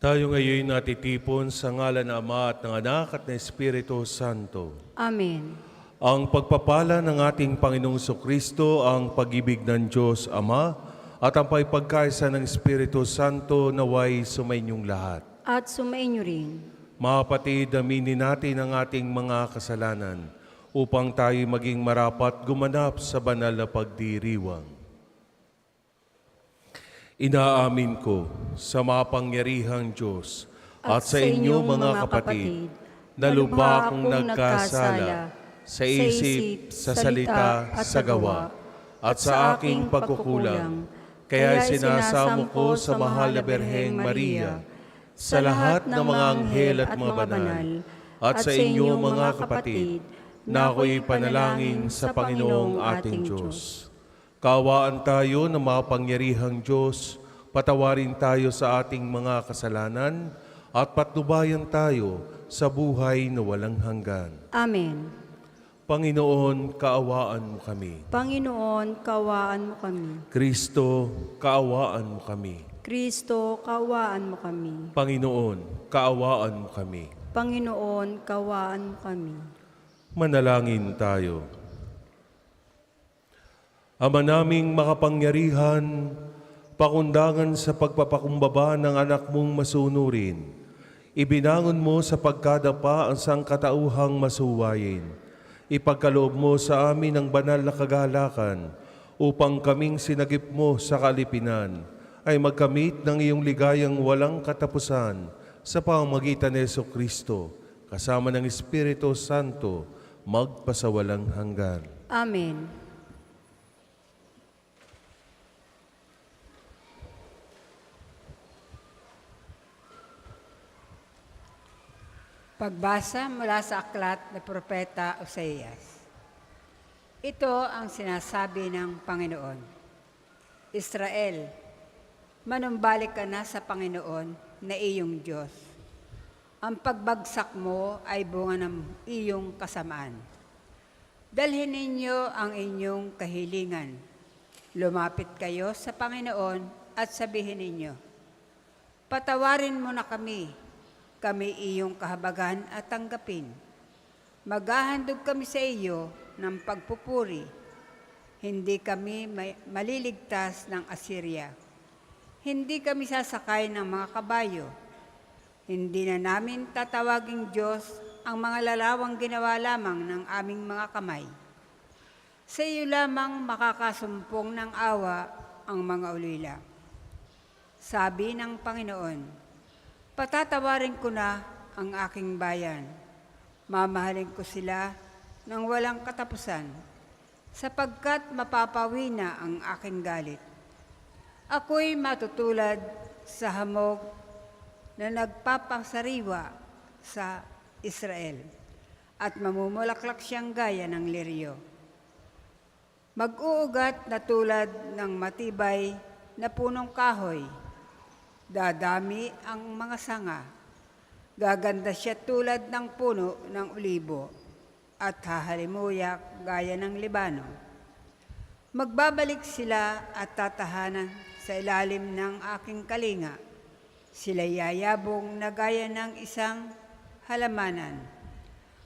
Tayo ngayon natitipon sa ngalan ng Ama at ng Anak at ng Espiritu Santo. Amen. Ang pagpapala ng ating Panginoong Kristo, ang pag-ibig ng Diyos Ama, at ang pagpagkaisa ng Espiritu Santo naway sumainyong lahat. At sumainyo rin. Mga kapatid, aminin natin ang ating mga kasalanan upang tayo maging marapat gumanap sa banal na pagdiriwang. Inaamin ko sa mapangyarihang Diyos at sa inyo mga kapatid na lubha akong nagkasala sa isip, sa salita at sa gawa at sa aking pagkukulang. Kaya sinasamo ko sa mahal na Birheng Maria, sa lahat ng mga anghel at mga banal, at sa inyo mga kapatid, na ako'y panalangin sa Panginoong ating Diyos. Kaawaan tayo ng mapangyarihang Diyos, patawarin tayo sa ating mga kasalanan, at patnubayan tayo sa buhay na walang hanggan. Amen. Panginoon, kaawaan mo kami. Panginoon, kaawaan mo kami. Kristo, kaawaan mo kami. Kristo, kaawaan mo kami. Panginoon, kaawaan mo kami. Panginoon, kaawaan mo kami. Manalangin tayo. Ama naming makapangyarihan, pakundangan sa pagpapakumbaba ng anak mong masunurin, ibinangon mo sa pagkadapa ang sangkatauhang masuwayin. Ipagkaloob mo sa amin ang banal na kagalakan upang kaming sinagip mo sa kalipinan ay magkamit ng iyong ligayang walang katapusan sa pamamagitan ni Jesucristo, kasama ng Espiritu Santo, magpasawalang hanggan. Amen. Pagbasa mula sa aklat ng Propeta Oseas. Ito ang sinasabi ng Panginoon. Israel, manumbalik ka na sa Panginoon na iyong Diyos. Ang pagbagsak mo ay bunga ng iyong kasamaan. Dalhin ninyo ang inyong kahilingan. Lumapit kayo sa Panginoon at sabihin ninyo, patawarin mo na kami iyong kahabagan at tanggapin. Maghahandog kami sa iyo ng pagpupuri. Hindi kami maliligtas ng Assyria. Hindi kami sasakay ng mga kabayo. Hindi na namin tatawaging Diyos ang mga lalawang ginawa lamang ng aming mga kamay. Sa iyo lamang makakasumpong ng awa ang mga ulila. Sabi ng Panginoon, patatawarin ko na ang aking bayan. Mamahalin ko sila ng walang katapusan, sapagkat mapapawi na ang aking galit. Ako'y matutulad sa hamog na nagpapasariwa sa Israel, at mamumulaklak siyang gaya ng liryo. Mag-uugat na tulad ng matibay na punong kahoy. Dadami ang mga sanga. Gaganda siya tulad ng puno ng olibo at hahalimuyak gaya ng Libano. Magbabalik sila at tatahanan sa ilalim ng aking kalinga. Sila yayabong na gaya ng isang halamanan.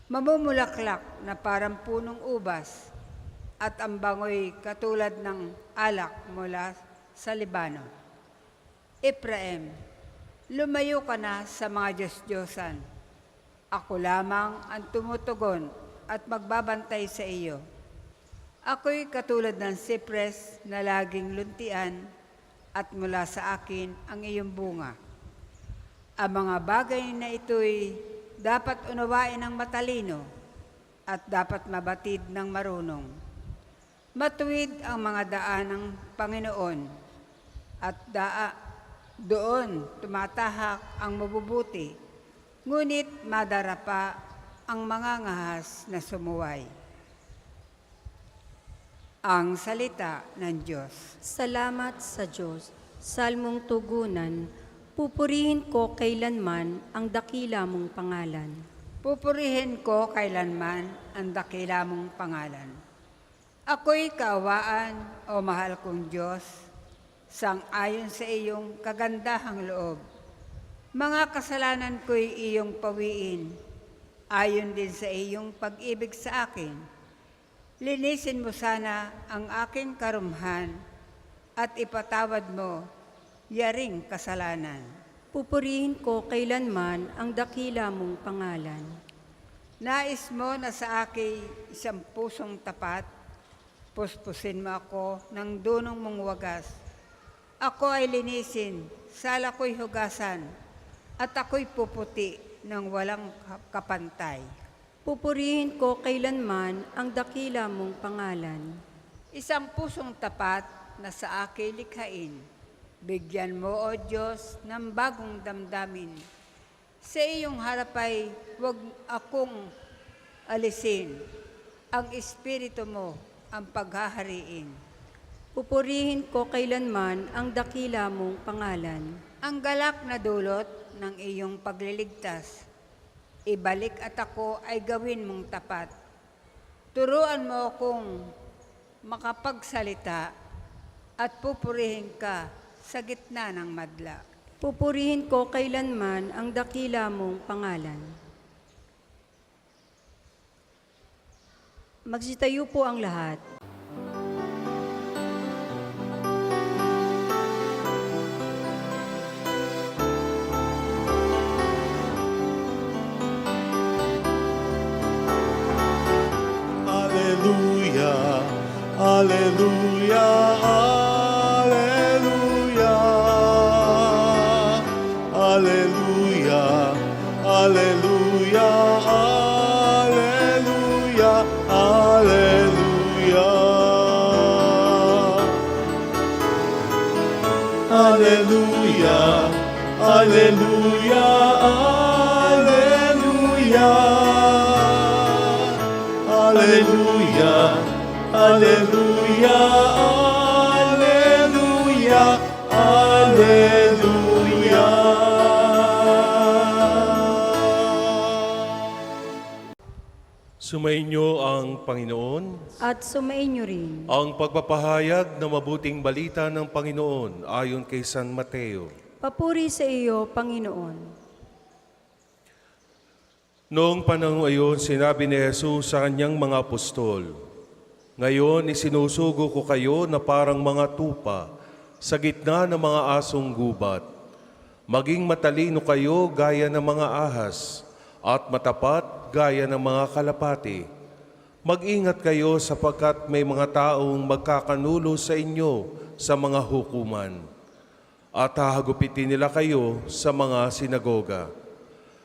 Mamumulaklak na parang punong ubas at ang bangoy katulad ng alak mula sa Libano. Ephraim, lumayo ka na sa mga Diyos-Diyosan. Ako lamang ang tumutugon at magbabantay sa iyo. Ako'y katulad ng sipres na laging luntian at mula sa akin ang iyong bunga. Ang mga bagay na ito'y dapat unawain ng matalino at dapat mabatid ng marunong. Matuwid ang mga daan ng Panginoon at doon tumatahak ang mabubuti, ngunit madarapa ang mga ngahas na sumuway. Ang salita ng Diyos. Salamat sa Diyos. Salmong tugunan, pupurihin ko kailanman ang dakila mong pangalan. Pupurihin ko kailanman ang dakila mong pangalan. Ako'y kaawaan, o mahal kong Diyos, sang-ayon sa iyong kagandahang loob. Mga kasalanan ko'y iyong pawiin, ayon din sa iyong pag-ibig sa akin. Linisin mo sana ang aking karumhan at ipatawad mo yaring kasalanan. Pupurihin ko kailanman ang dakila mong pangalan. Nais mo na sa akin isang pusong tapat, puspusin mo ako ng dunong mong wagas. Ako ay linisin, sala ko'y hugasan, at ako'y puputi ng walang kapantay. Pupurihin ko kailanman ang dakila mong pangalan. Isang pusong tapat na sa akin likhain. Bigyan mo, O Diyos, ng bagong damdamin. Sa iyong harap ay huwag akong alisin. Ang Espiritu mo ang paghahariin. Pupurihin ko kailanman ang dakila mong pangalan. Ang galak na dulot ng iyong pagliligtas. Ibalik at ako ay gawin mong tapat. Turuan mo akong makapagsalita at pupurihin ka sa gitna ng madla. Pupurihin ko kailanman ang dakila mong pangalan. Magsitayo po ang lahat. Alleluia, alleluia, alleluia. Alleluia, alleluia, alleluia, alleluia. Alleluia, alleluia, alleluia. Alleluia, alleluia, alleluia, alleluia. Sumainyo ang Panginoon. At sumainyo rin. Ang pagpapahayag ng mabuting balita ng Panginoon ayon kay San Mateo. Papuri sa iyo, Panginoon. Noong panahon ayon, sinabi ni Jesus sa kanyang mga apostol, "Ngayon isinusugo ko kayo na parang mga tupa sa gitna ng mga asong gubat. Maging matalino kayo gaya ng mga ahas at matapat gaya ng mga kalapati. Mag-ingat kayo sapagkat may mga taong magkakanulo sa inyo sa mga hukuman at hahagupitin nila kayo sa mga sinagoga.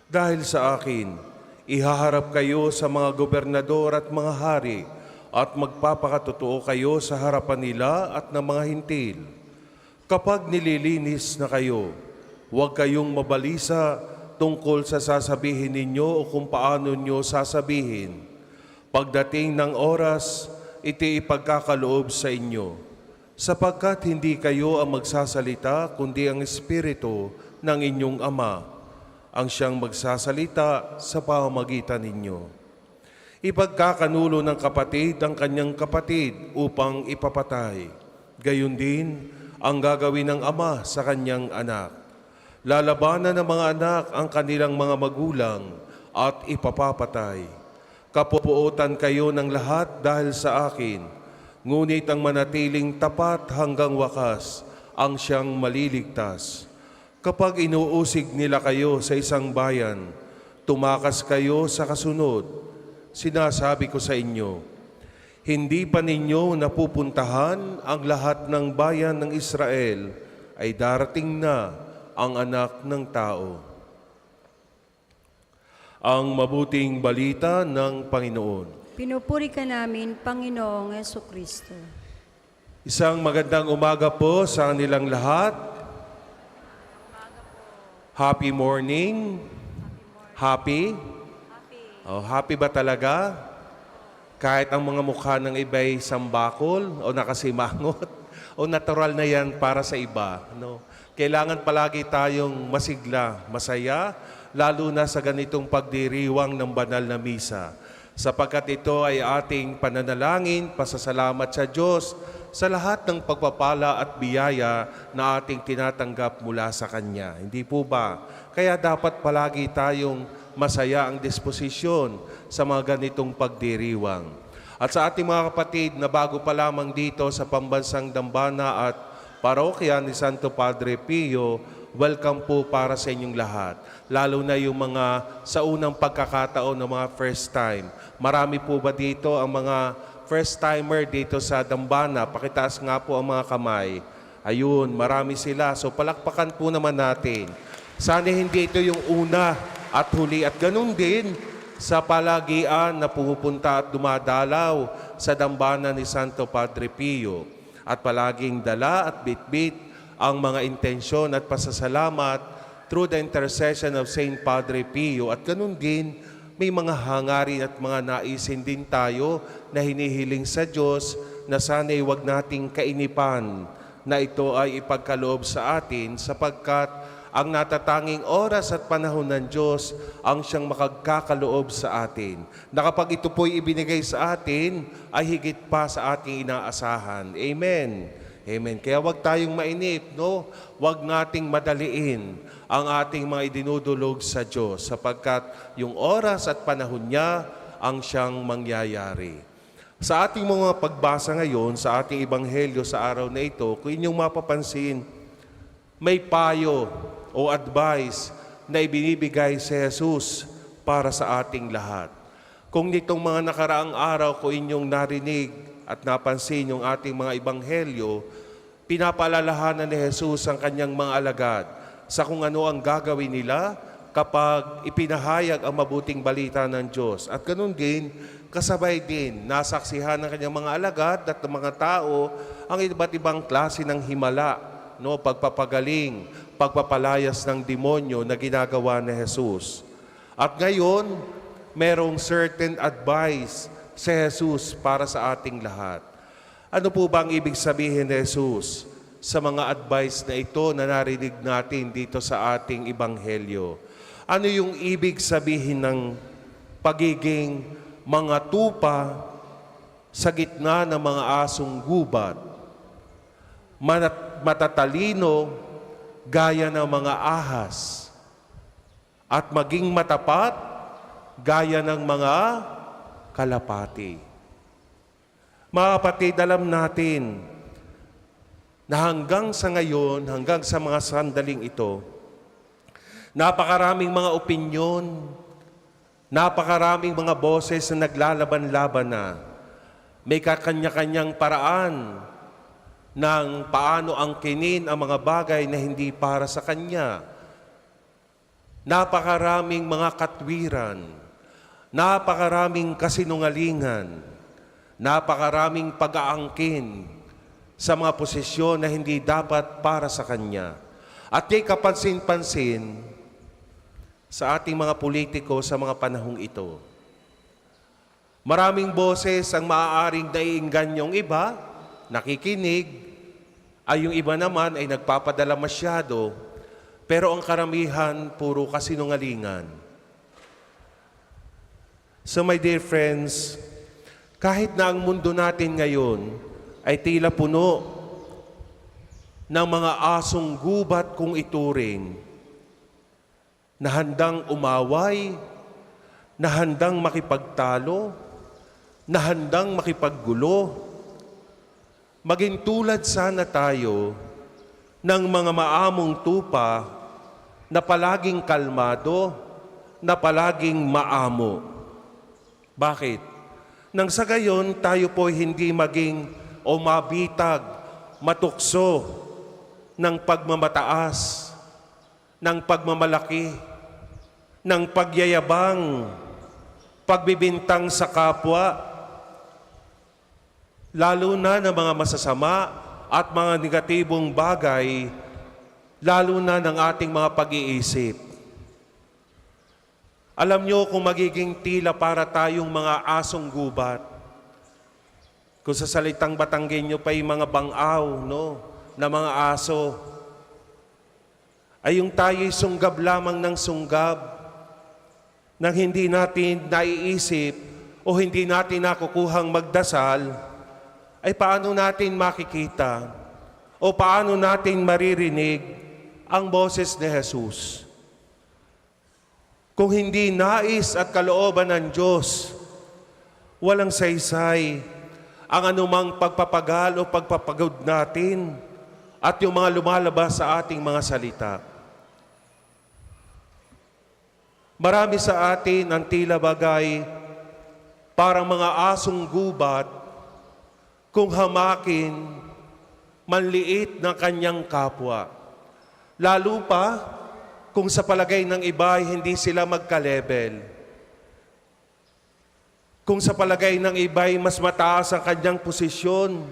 Dahil sa akin, ihaharap kayo sa mga gobernador at mga hari at magpapakatotoo kayo sa harapan nila at ng mga hintil. Kapag nililinis na kayo, huwag kayong mabalisa tungkol sa sasabihin ninyo o kung paano nyo sasabihin. Pagdating ng oras, iti ipagkakaloob sa inyo, sapagkat hindi kayo ang magsasalita, kundi ang Espiritu ng inyong Ama, ang siyang magsasalita sa pamamagitan ninyo. Ipagkakanulo ng kapatid ang kanyang kapatid upang ipapatay. Gayon din ang gagawin ng ama sa kanyang anak. Lalabanan ng mga anak ang kanilang mga magulang at ipapapatay. Kapupuotan kayo ng lahat dahil sa akin, ngunit ang manatiling tapat hanggang wakas ang siyang maliligtas. Kapag inuusig nila kayo sa isang bayan, tumakas kayo sa kasunod. Sinasabi ko sa inyo, hindi pa ninyo napupuntahan ang lahat ng bayan ng Israel, ay darating na ang Anak ng Tao. Ang mabuting balita ng Panginoon. Pinupuri ka namin, Panginoong Jesucristo. Isang magandang umaga po sa kanilang lahat. Happy morning. Happy? Oh, happy ba talaga? Kahit ang mga mukha ng iba'y sambakol o nakasimangot o natural na yan para sa iba. No? Kailangan palagi tayong masigla, masaya, lalo na sa ganitong pagdiriwang ng banal na misa. Sapagkat ito ay ating pananalangin, pasasalamat sa Diyos sa lahat ng pagpapala at biyaya na ating tinatanggap mula sa Kanya. Hindi po ba? Kaya dapat palagi tayong masaya ang disposisyon sa mga ganitong pagdiriwang. At sa ating mga kapatid na bago pa lamang dito sa Pambansang Dambana at Parokya ni Santo Padre Pio, welcome po para sa inyong lahat. Lalo na yung mga sa unang pagkakataon ng mga first time. Marami po ba dito ang mga first timer dito sa Dambana? Pakitaas nga po ang mga kamay. Ayun, marami sila. So palakpakan po naman natin. Sana hindi ito yung una at huli. At ganun din sa palagian na pumupunta at dumadalaw sa Dambana ni Santo Padre Pio. At palaging dala at bitbit ang mga intensyon at pasasalamat through the intercession of Saint Padre Pio. At ganun din, may mga hangarin at mga naisin din tayo na hinihiling sa Diyos na sana'y huwag nating kainipan na ito ay ipagkaloob sa atin sapagkat ang natatanging oras at panahon ng Diyos ang siyang makagkakaloob sa atin. Na kapag ito po'y ibinigay sa atin, ay higit pa sa ating inaasahan. Amen. Amen. Kaya huwag tayong mainip, no? Huwag nating madaliin ang ating mga idinudulog sa Diyos sapagkat yung oras at panahon niya ang siyang mangyayari. Sa ating mga pagbasa ngayon, sa ating ebanghelyo sa araw na ito, kung inyong mapapansin, may payo o advice na ibinibigay si Jesus para sa ating lahat. Kung nitong mga nakaraang araw ko inyong narinig at napansin yung ating mga ebanghelyo, pinapaalalahanan ni Jesus ang kanyang mga alagad sa kung ano ang gagawin nila kapag ipinahayag ang mabuting balita ng Diyos. At ganun din, kasabay din, nasaksihan ng kanyang mga alagad at ng mga tao ang iba't ibang klase ng himala, no? Pagpapagaling, pagpapalayas ng demonyo na ginagawa ni Jesus. At ngayon, merong certain advice si Jesus para sa ating lahat. Ano po ba ang ibig sabihin ni Jesus sa mga advice na ito na narinig natin dito sa ating ebanghelyo? Ano yung ibig sabihin ng pagiging mga tupa sa gitna ng mga asong gubat? Matatalino gaya ng mga ahas at maging matapat gaya ng mga kalapati. Mga kapatid, alam natin na hanggang sa ngayon, hanggang sa mga sandaling ito, napakaraming mga opinyon, napakaraming mga boses na naglalaban-laban na. May kakanya-kanyang paraan ng paano angkinin ang mga bagay na hindi para sa kanya. Napakaraming mga katwiran, napakaraming kasinungalingan, napakaraming pag-aangkin sa mga posisyon na hindi dapat para sa Kanya. At di kapansin-pansin sa ating mga politiko sa mga panahong ito. Maraming boses ang maaaring naiinggan yung iba, nakikinig, ay yung iba naman ay nagpapadala masyado, pero ang karamihan puro kasinungalingan. So my dear friends, kahit na ang mundo natin ngayon ay tila puno ng mga asong gubat kung ituring, na handang umaway, na handang makipagtalo, na handang makipaggulo, maging tulad sana tayo ng mga maamong tupa na palaging kalmado, na palaging maamo. Bakit? Nang sa gayon, tayo po hindi maging o mabitag, matukso ng pagmamataas, ng pagmamalaki, ng pagyayabang, pagbibintang sa kapwa, lalo na ng mga masasama at mga negatibong bagay, lalo na ng ating mga pag-iisip. Alam nyo kung magiging tila para tayong mga asong gubat. Kung sa salitang Batanggenyo pa yung mga bangaw, no, na mga aso, ay yung tayo'y sunggab lamang ng sunggab, nang hindi natin naiisip o hindi natin nakukuhang magdasal, ay paano natin makikita o paano natin maririnig ang boses ni Jesus? Kung hindi nais at kalooban ng Diyos, walang saysay ang anumang pagpapagal o pagpapagod natin at yung mga lumalabas sa ating mga salita. Marami sa atin ang tila bagay parang mga asong gubat kung hamakin, manliit ng kanyang kapwa. Lalo pa kung sa palagay ng iba ay hindi sila magka-level. Kung sa palagay ng iba ay mas mataas ang kanyang posisyon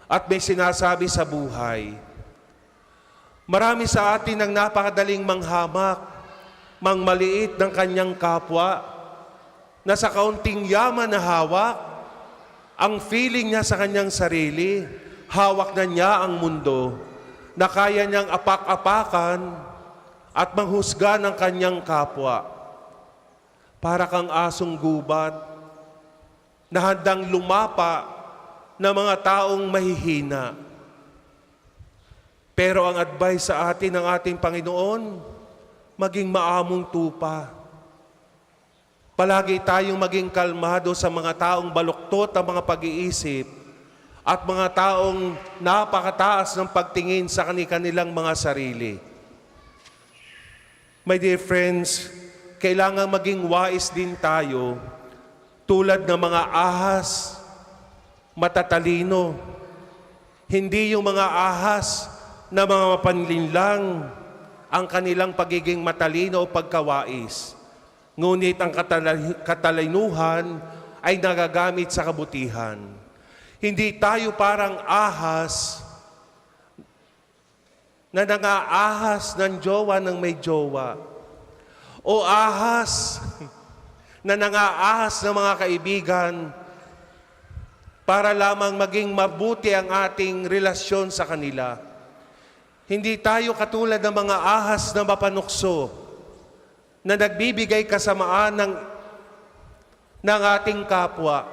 at may sinasabi sa buhay. Marami sa atin ang napakadaling manghamak, mangmaliit ng kanyang kapwa, na sa kaunting yaman na hawak, ang feeling niya sa kanyang sarili, hawak na niya ang mundo, na kaya niyang apak-apakan at manghusga ng kanyang kapwa. Para kang asong gubat na handang lumapa ng mga taong mahihina. Pero ang advice sa atin ng ating Panginoon, maging maamong tupa. Palagi tayong maging kalmado sa mga taong baluktot ang mga pag-iisip at mga taong napakataas ng pagtingin sa kanilang mga sarili. My dear friends, kailangan maging wais din tayo tulad ng mga ahas, matatalino. Hindi yung mga ahas na mga mapanlinlang ang kanilang pagiging matalino o pagkawais. Ngunit ang katalinuhan ay nagagamit sa kabutihan. Hindi tayo parang ahas na nangaahas ng jowa ng may jowa. O ahas na nangaahas ng mga kaibigan para lamang maging mabuti ang ating relasyon sa kanila. Hindi tayo katulad ng mga ahas na mapanukso na nagbibigay kasamaan ng ating kapwa.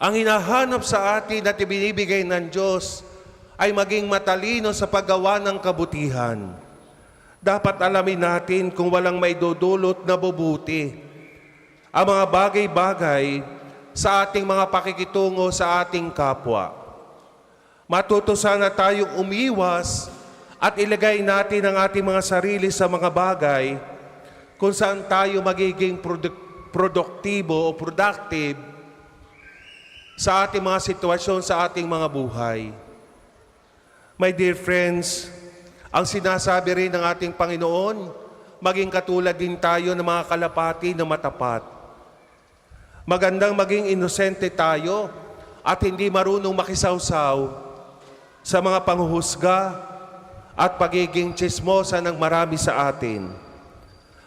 Ang hinahanap sa atin at ibinibigay ng Diyos ay maging matalino sa paggawa ng kabutihan. Dapat alamin natin kung walang maidudulot na bubuti ang mga bagay-bagay sa ating mga pakikitungo sa ating kapwa. Matuto sana tayong umiwas at ilagay natin ang ating mga sarili sa mga bagay kung saan tayo magiging produktibo o productive sa ating mga sitwasyon, sa ating mga buhay. My dear friends, ang sinasabi rin ng ating Panginoon, maging katulad din tayo ng mga kalapati na matapat. Magandang maging inosente tayo at hindi marunong makisawsaw sa mga panghuhusga at pagiging tsismosa ng marami sa atin.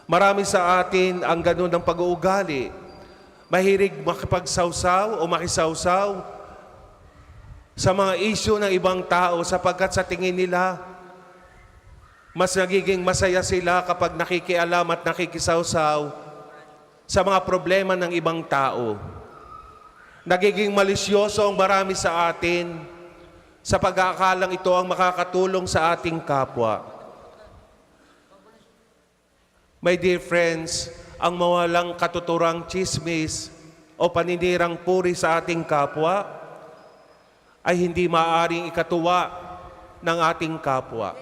Marami sa atin ang ganun ng pag-uugali. Mahilig makipagsawsaw o makisawsaw sa mga isyu ng ibang tao sapagkat sa tingin nila, mas nagiging masaya sila kapag nakikialam at nakikisawsaw sa mga problema ng ibang tao. Nagiging malisyoso ang marami sa atin sa pag-aakalang ito ang makakatulong sa ating kapwa. My dear friends, ang mawalang katuturang chismis o paninirang puri sa ating kapwa ay hindi maaaring ikatuwa ng ating kapwa.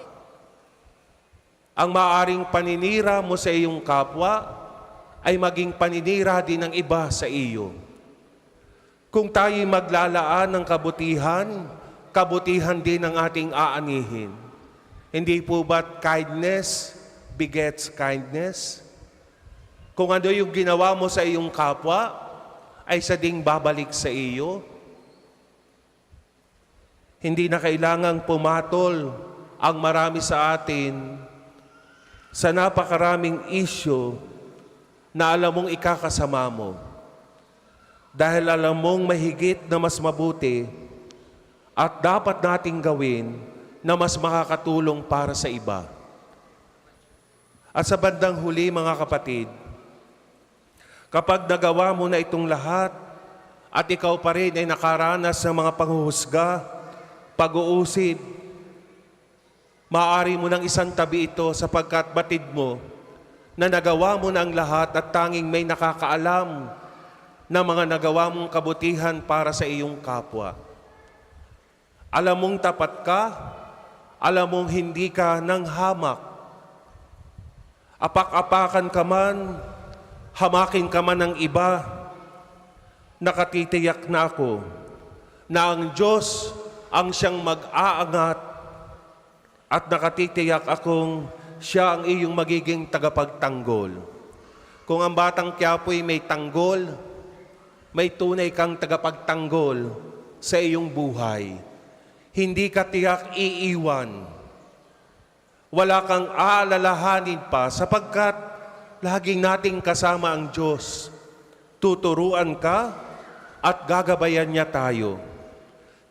Ang maaaring paninira mo sa iyong kapwa ay maging paninira din ng iba sa iyo. Kung tayo'y maglalaan ng kabutihan, kabutihan din ang ating aanihin. Hindi po ba't kindness begets kindness? Kung ano yung ginawa mo sa iyong kapwa, ay sa ding babalik sa iyo. Hindi na kailangang pumatol ang marami sa atin sa napakaraming issue na alam mong ikakasama mo. Dahil alam mong mahigit na mas mabuti at dapat nating gawin na mas makakatulong para sa iba. At sa bandang huli, mga kapatid, kapag nagawa mo na itong lahat at ikaw pa rin ay nakaranas ng mga panghuhusga, pag-uusig, maaari mo nang isang tabi ito sapagkat batid mo na nagawa mo na ang lahat at tanging may nakakaalam na mga nagawa mong kabutihan para sa iyong kapwa. Alam mong tapat ka, alam mong hindi ka nang hamak. Apak-apakan ka man, hamakin ka man ng iba, nakatitiyak na ako na ang Diyos ang siyang mag-aangat at nakatitiyak akong siya ang iyong magiging tagapagtanggol. Kung ang batang Quiapo'y may tanggol, may tunay kang tagapagtanggol sa iyong buhay. Hindi ka tiyak iiwan. Wala kang aalalahanin pa sapagkat laging nating kasama ang Diyos. Tuturuan ka at gagabayan niya tayo.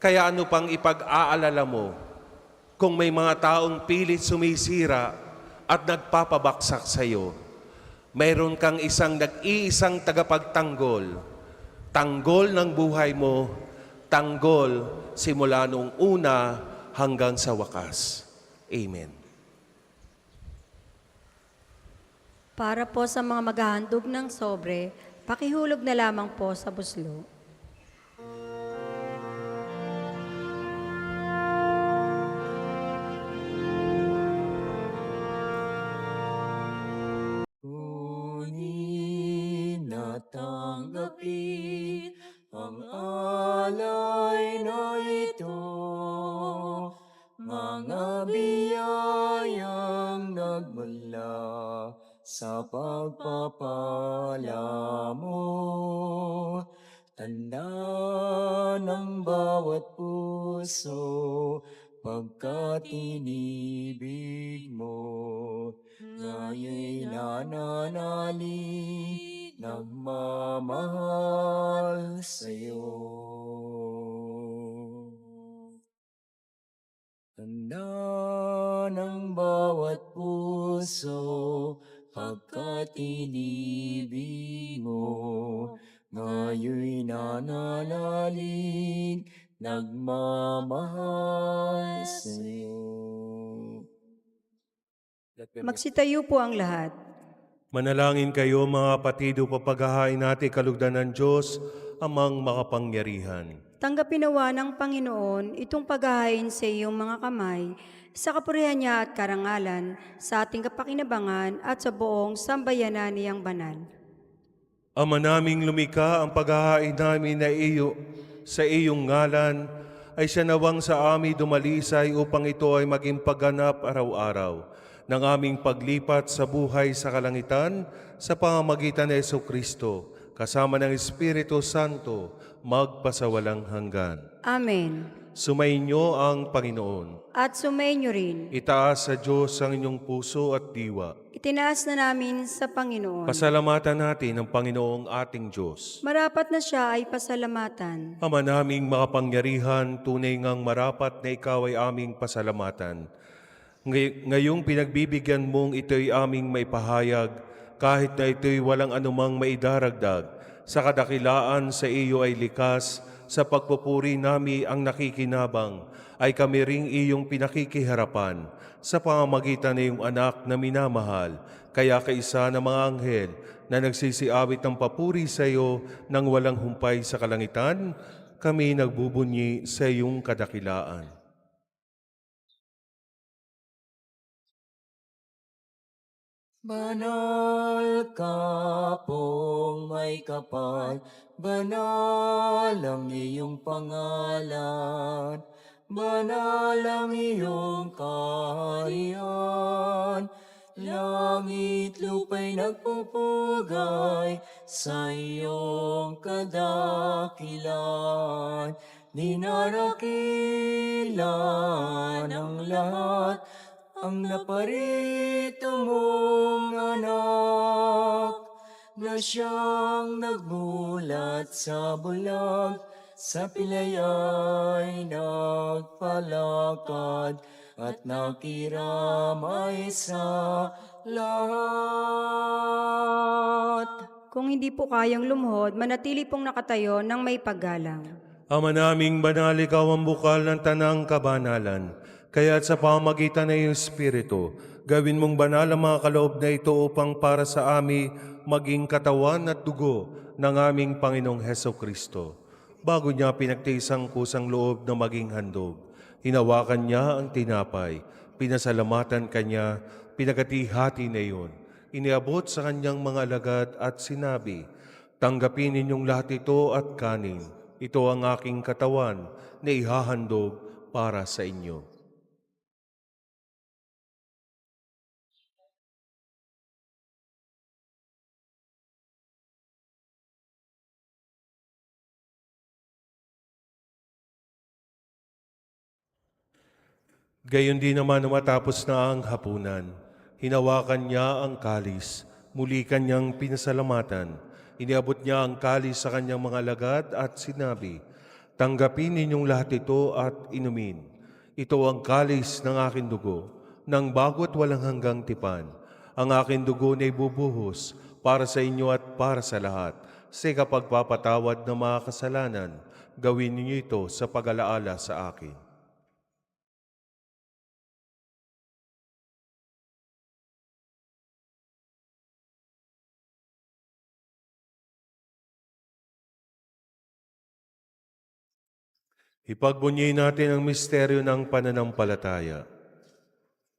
Kaya ano pang ipag-aalala mo kung may mga taong pilit sumisira at nagpapabaksak sa iyo? Mayroon kang nag-iisang tagapagtanggol. Tanggol ng buhay mo, tanggol simula noong una hanggang sa wakas. Amen. Para po sa mga maghahandog ng sobre, pakihulog na lamang po sa buslo. Ngunit natanggapin ang alay na ito, mga biyayang nagmula sa pagpapala mo. Tanda ng bawat puso pagkat inibig mo. Ngaya'y nananalig, nagmamahal sa'yo. Tanda ng bawat puso pagkat inibig mo. Ngaya'y nananalig, nagmamahal sa'yo. Magsitayo po ang lahat. Manalangin kayo mga kapatid upang paghahain natin kalugdan ng Diyos amang makapangyarihan. Tanggapin nawa ng Panginoon itong paghahain sa iyong mga kamay, sa kapurihan niya at karangalan, sa ating kapakinabangan at sa buong sambayanan niyang banal. Ama naming lumikha, ang paghahain namin na sa iyong ngalan ay siya nawang sa amin dumalisay upang ito ay maging pagganap araw-araw ng aming paglipat sa buhay sa kalangitan sa pamamagitan ni Jesucristo, kasama ng Espiritu Santo, magpasawalang hanggan. Amen. Sumainyo ang Panginoon. At sumainyo rin. Itaas sa Diyos ang inyong puso at diwa. Itinaas na namin sa Panginoon. Pasalamatan natin ang Panginoong ating Diyos. Marapat na siya ay pasalamatan. Ama naming makapangyarihan, tunay ngang marapat na ikaw ay aming pasalamatan. Ngayong pinagbibigyan mong ito'y aming maipahayag, kahit na ito'y walang anumang maidaragdag, sa kadakilaan sa iyo ay likas, sa pagpupuri nami ang nakikinabang, ay kami ring iyong pinakikiharapan, sa pamamagitan ng iyong anak na minamahal, kaya kaisa ng mga anghel na nagsisiawit ng papuri sa iyo nang walang humpay sa kalangitan, kami nagbubunyi sa iyong kadakilaan. Banal ka pong may kapal, banal ang iyong pangalan, banal ang iyong kaharian. Langit lupa'y nagpupugay sa iyong kadakilan. Dinarakilan ang lahat ang naparito mong anak, na siyang nagmulat sa bulag, sa pilay ay nagpalakad, at nakiramay sa lahat. Kung hindi po kayang lumuhod, manatili pong nakatayo ng may paggalang. Ama naming banal, ikaw ang bukal ng tanang kabanalan. Kaya't sa pamamagitan ng iyong Espiritu, gawin mong banal ang mga kaloob na ito upang para sa amin maging katawan at dugo ng aming Panginoong Hesukristo. Bago niya pinagtiisang kusang loob na maging handog, hinawakan niya ang tinapay, pinasalamatan kanya, pinagati-hati na iyon. Iniabot sa kanyang mga alagad at sinabi, "Tanggapin ninyong lahat ito at kanin. Ito ang aking katawan na ihahandog para sa inyo." Gayon din naman matapos na ang hapunan, hinawakan niya ang kalis, muli kanyang pinasalamatan. Iniabot niya ang kalis sa kanyang mga alagad at sinabi, "Tanggapin ninyong lahat ito at inumin. Ito ang kalis ng aking dugo, ng bago at walang hanggang tipan. Ang aking dugo na ibubuhos para sa inyo at para sa lahat. Sa kapagpapatawad ng mga kasalanan, gawin ninyo ito sa pag-alaala sa akin." Ipagbunyi natin ang misteryo ng pananampalataya.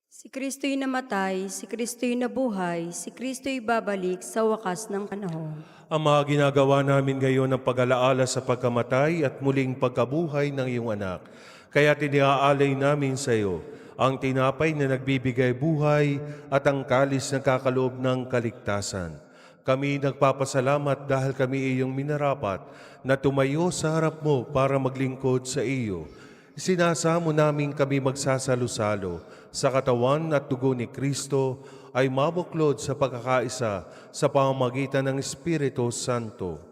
Si Kristo'y namatay, si Kristo'y nabuhay, si Kristo'y babalik sa wakas ng panahon. Ang mga ginagawa namin ngayon ng pag-alaala sa pagkamatay at muling pagkabuhay ng iyong anak. Kaya tiniaalay namin sa iyo ang tinapay na nagbibigay buhay at ang kalis na kakaloob ng kaligtasan. Kami nagpapasalamat dahil kami iyong minarapat na tumayo sa harap mo para maglingkod sa iyo. Sinasamo namin kami magsasalo-salo sa katawan at dugo ni Kristo ay mabuklod sa pagkakaisa sa pamamagitan ng Espiritu Santo.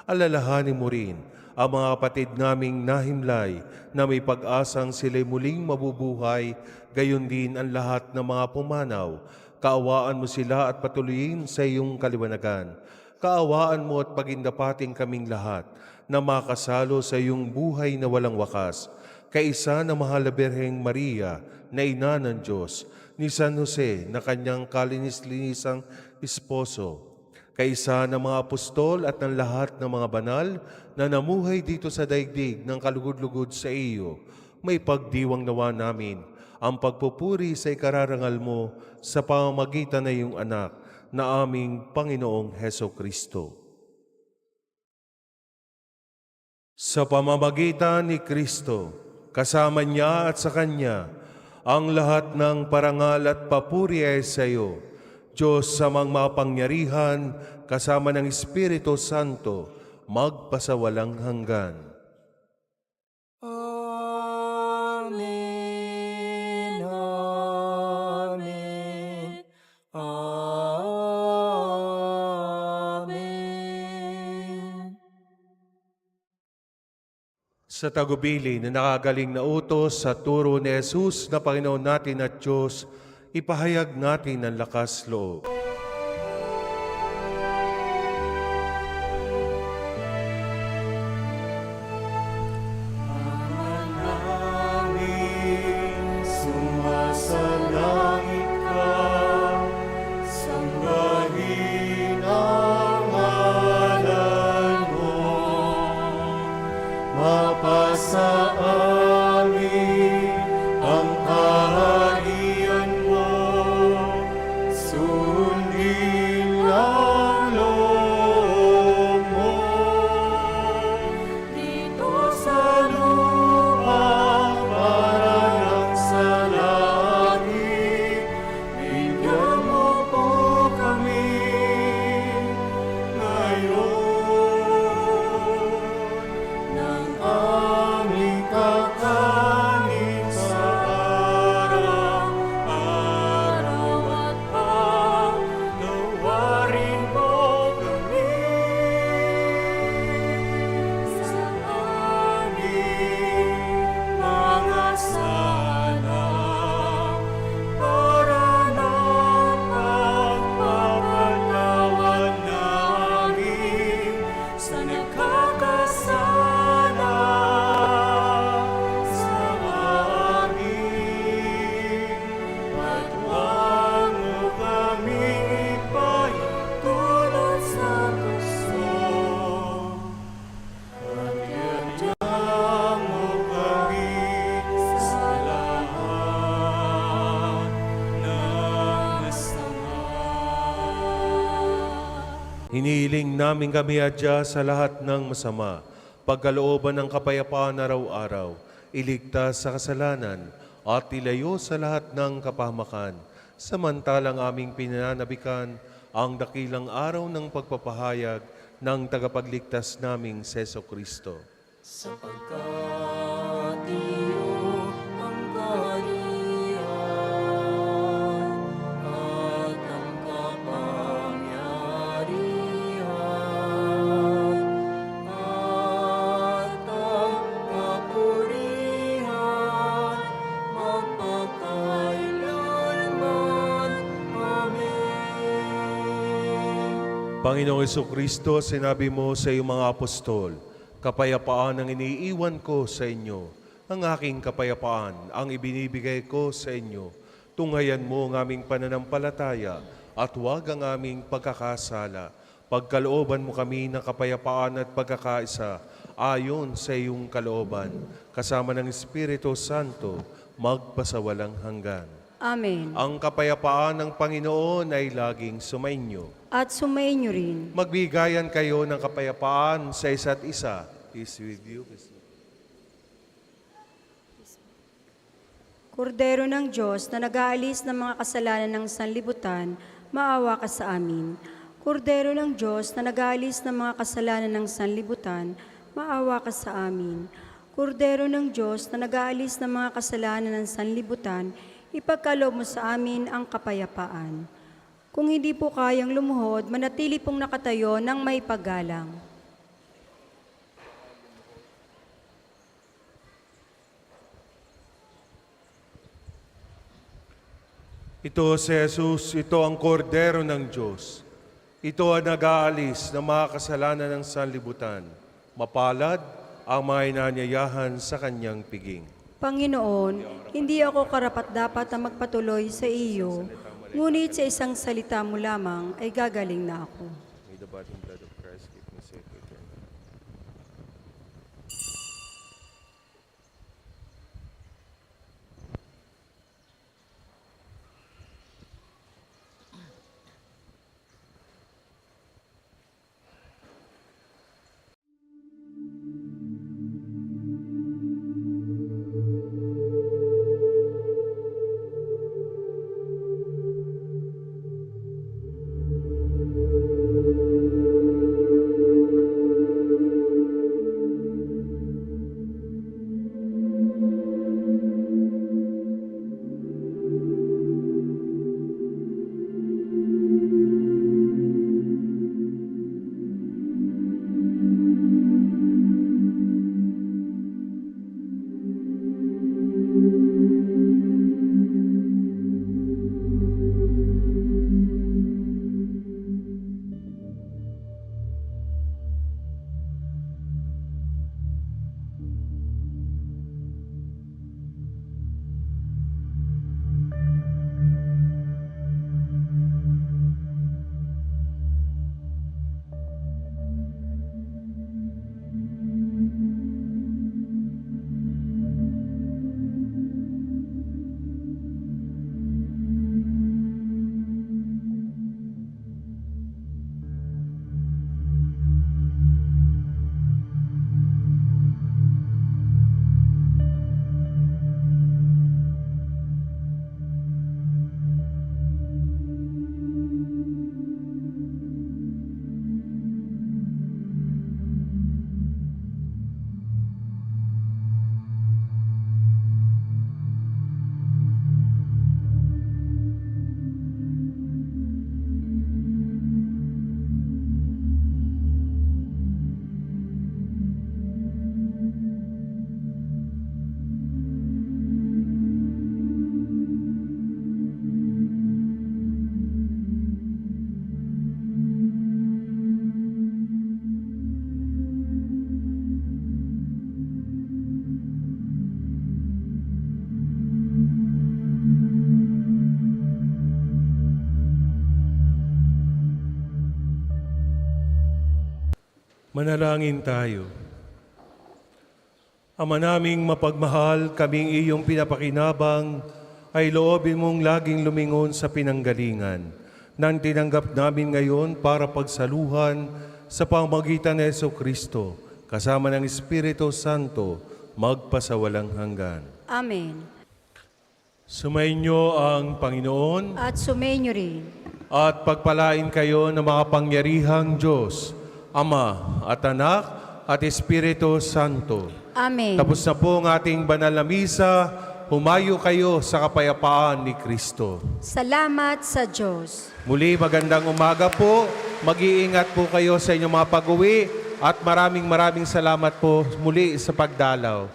Alalahanin mo rin ang mga kapatid naming nahimlay na may pag-asang sila'y muling mabubuhay, gayon din ang lahat ng mga pumanaw. Kaawaan mo sila at patuloyin sa iyong kaliwanagan. Kaawaan mo at pagindapating kaming lahat na makasalo sa iyong buhay na walang wakas. Kaisa na mahal na Birheng Maria na ina ng Diyos, ni San Jose na kanyang kalinis-linisang esposo, kaisa ng mga apostol at ng lahat ng mga banal na namuhay dito sa daigdig ng kalugod-lugod sa iyo, may pagdiwang nawa namin ang pagpupuri sa ikararangal mo sa pamamagitan ng iyong anak na aming Panginoong Hesukristo. Sa pamamagitan ni Kristo, kasama niya at sa Kanya, ang lahat ng parangal at papuri ay sa iyo, Diyos sa mga mapangyarihan, kasama ng Espiritu Santo, magpasawalang hanggan. Amen. Amen. Amen. Sa tagubili na nakagaling na utos sa turo ni Jesus na Panginoon natin at Diyos, ipahayag natin ang lakas loob. Sumasalangit ka, sambahin ang ngalan mo. Mapasa amin ang kaharian mo, Hinihiling namin kami adya sa lahat ng masama, pagkalooban ng kapayapaan araw-araw, iligtas sa kasalanan, at ilayo sa lahat ng kapahamakan, samantalang aming pinananabikan ang dakilang araw ng pagpapahayag ng tagapagligtas naming Seso Kristo. Sapagkat iyo ang kaharian at ang kapangyarihan at ang kapurihan magpakailanman. Amen. Panginoong Jesucristo, sinabi mo sa iyong mga apostol, kapayapaan ang iniiwan ko sa inyo. Ang aking kapayapaan ang ibinibigay ko sa inyo. Tunghayan mo ang aming pananampalataya at huwag ang aming pagkakasala. Pagkalooban mo kami ng kapayapaan at pagkakaisa ayon sa iyong kalooban, kasama ng Espiritu Santo, magpasawalang hanggan. Amen. Ang kapayapaan ng Panginoon ay laging sumainyo. At sumainyo rin. Magbigayan kayo ng kapayapaan sa isa't isa. Peace with you. Kordero ng Diyos na nag-aalis ng mga kasalanan ng sanlibutan, maawa ka sa amin. Kordero ng Diyos na nag-aalis ng mga kasalanan ng sanlibutan, maawa ka sa amin. Kordero ng Diyos na nag-aalis ng mga kasalanan ng sanlibutan, ipagkaloob mo sa amin ang kapayapaan. Kung hindi po kayang lumuhod, manatili pong nakatayo ng may paggalang. Ito si Jesus, ito ang kordero ng Diyos. Ito ang nag-aalis ng mga kasalanan ng sanlibutan. Mapalad ang mga inanyayahan sa kanyang piging. Panginoon, hindi ako karapat-dapat na magpatuloy sa iyo, ngunit sa isang salita mo lamang ay gagaling na ako. May the body and blood of Christ keep me safe eternally. Manalangin tayo. Ama naming mapagmahal, kaming iyong pinapakinabang, ay loobin mong laging lumingon sa pinanggalingan nang tinanggap namin ngayon para pagsaluhan sa pamamagitan ni Jesucristo, kasama ng Espiritu Santo, magpasawalang hanggan. Amen. Sumainyo ang Panginoon At sumainyo rin. at pagpalain kayo ng mga pangyarihang Diyos, Ama at Anak at Espiritu Santo. Amen. Tapos na po ang ating banal na misa, humayo kayo sa kapayapaan ni Kristo. Salamat sa Diyos. Muli magandang umaga po, mag-iingat po kayo sa inyong mga pag-uwi at maraming salamat po muli sa pagdalaw.